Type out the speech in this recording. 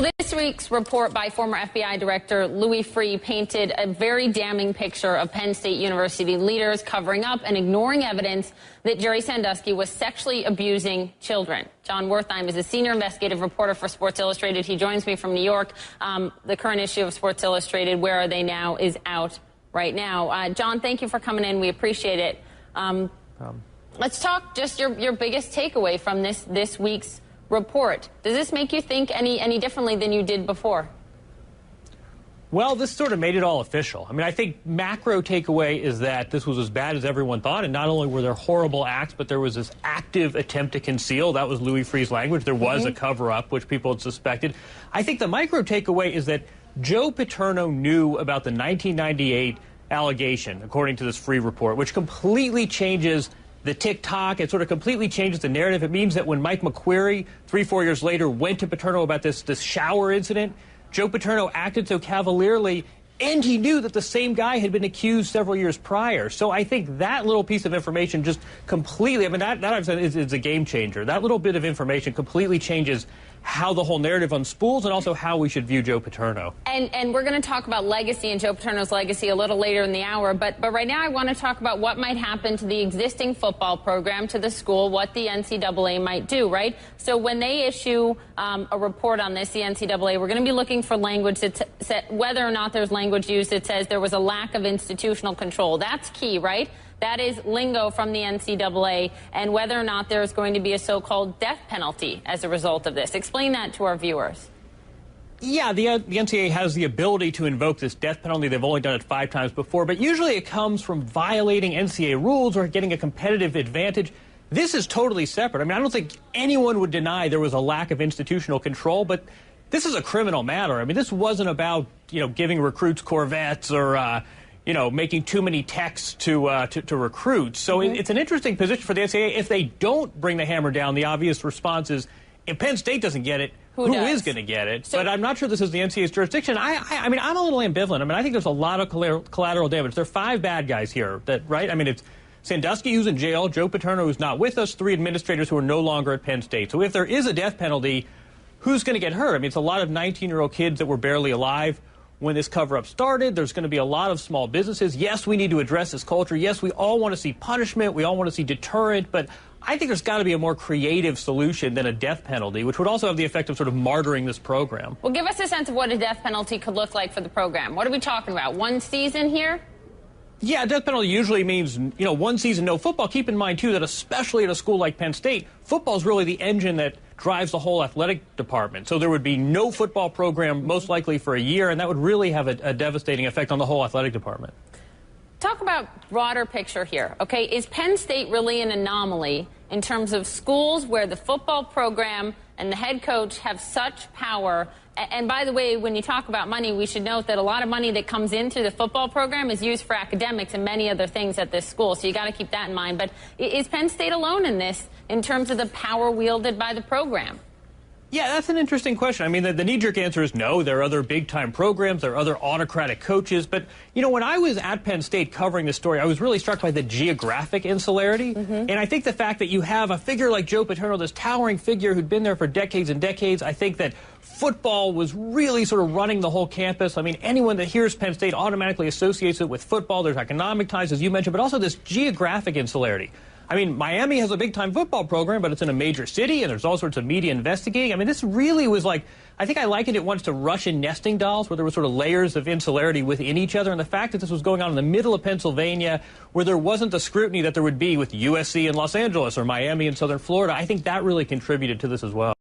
Well, this week's report by former FBI Director Louis Freeh painted a very damning picture of Penn State University leaders covering up and ignoring evidence that Jerry Sandusky was sexually abusing children. John Wertheim is a senior investigative reporter for Sports Illustrated. He joins me from New York. The current issue of Sports Illustrated, Where Are They Now?, is out right now. John, thank you for coming in. We appreciate it. Let's talk just your biggest takeaway from this week's report. Does this make you think any differently than you did before? Well, this sort of made it all official. I mean, I think macro takeaway is that this was as bad as everyone thought, and not only were there horrible acts, but there was this active attempt to conceal. That was Louis Freeh's language. There was a cover-up, which people had suspected. I think the micro takeaway is that Joe Paterno knew about the 1998 allegation, according to this Freeh report, which completely changes the TikTok. It sort of completely changes the narrative. It means that when Mike McQuarrie, 3-4 years later, went to Paterno about this shower incident, Joe Paterno acted so cavalierly, and he knew that the same guy had been accused several years prior. So I think that little piece of information just completely, I mean, that I've said is a game changer. That little bit of information completely changes how the whole narrative unspools and also how we should view Joe Paterno. And we're going to talk about legacy and Joe Paterno's legacy a little later in the hour, but right now I want to talk about what might happen to the existing football program, to the school, what the NCAA might do, right? So when they issue a report on this, the NCAA, we're going to be looking for language that whether or not there's language used that says there was a lack of institutional control. That's key, right? That is lingo from the NCAA, and whether or not there's going to be a so-called death penalty as a result of this. Explain that to our viewers. Yeah, the NCAA has the ability to invoke this death penalty. They've only done it 5 times before, but usually it comes from violating NCAA rules or getting a competitive advantage. This is totally separate. I mean, I don't think anyone would deny there was a lack of institutional control, but this is a criminal matter. I mean, this wasn't about, giving recruits Corvettes or, making too many texts to recruits. So it's an interesting position for the NCAA. If they don't bring the hammer down, the obvious response is, if Penn State doesn't get it, who is going to get it? So, but I'm not sure this is the NCAA's jurisdiction. I mean, I'm a little ambivalent. I mean, I think there's a lot of collateral damage. There are 5 bad guys here, right? I mean, it's Sandusky, who's in jail, Joe Paterno, who's not with us, 3 administrators who are no longer at Penn State. So if there is a death penalty, who's going to get hurt? I mean, it's a lot of 19-year-old kids that were barely alive when this cover-up started. There's going to be a lot of small businesses. Yes, we need to address this culture. Yes, we all want to see punishment. We all want to see deterrent. But I think there's got to be a more creative solution than a death penalty, which would also have the effect of sort of martyring this program. Well, give us a sense of what a death penalty could look like for the program. What are we talking about? 1 season here? Yeah, death penalty usually means, 1 season, no football. Keep in mind, too, that especially at a school like Penn State, football is really the engine that drives the whole athletic department. So there would be no football program most likely for a year, and that would really have a devastating effect on the whole athletic department. Talk about broader picture here, okay? Is Penn State really an anomaly in terms of schools where the football program and the head coach have such power? And by the way, when you talk about money, we should note that a lot of money that comes in through the football program is used for academics and many other things at this school. So you got to keep that in mind. But is Penn State alone in this in terms of the power wielded by the program? Yeah, that's an interesting question. I mean, the knee-jerk answer is no. There are other big-time programs. There are other autocratic coaches. But, when I was at Penn State covering this story, I was really struck by the geographic insularity. And I think the fact that you have a figure like Joe Paterno, this towering figure who'd been there for decades and decades, I think that football was really sort of running the whole campus. I mean, anyone that hears Penn State automatically associates it with football. There's economic ties, as you mentioned, but also this geographic insularity. I mean, Miami has a big-time football program, but it's in a major city, and there's all sorts of media investigating. I mean, this really was like, I think I likened it once to Russian nesting dolls, where there were sort of layers of insularity within each other. And the fact that this was going on in the middle of Pennsylvania, where there wasn't the scrutiny that there would be with USC in Los Angeles or Miami in southern Florida, I think that really contributed to this as well.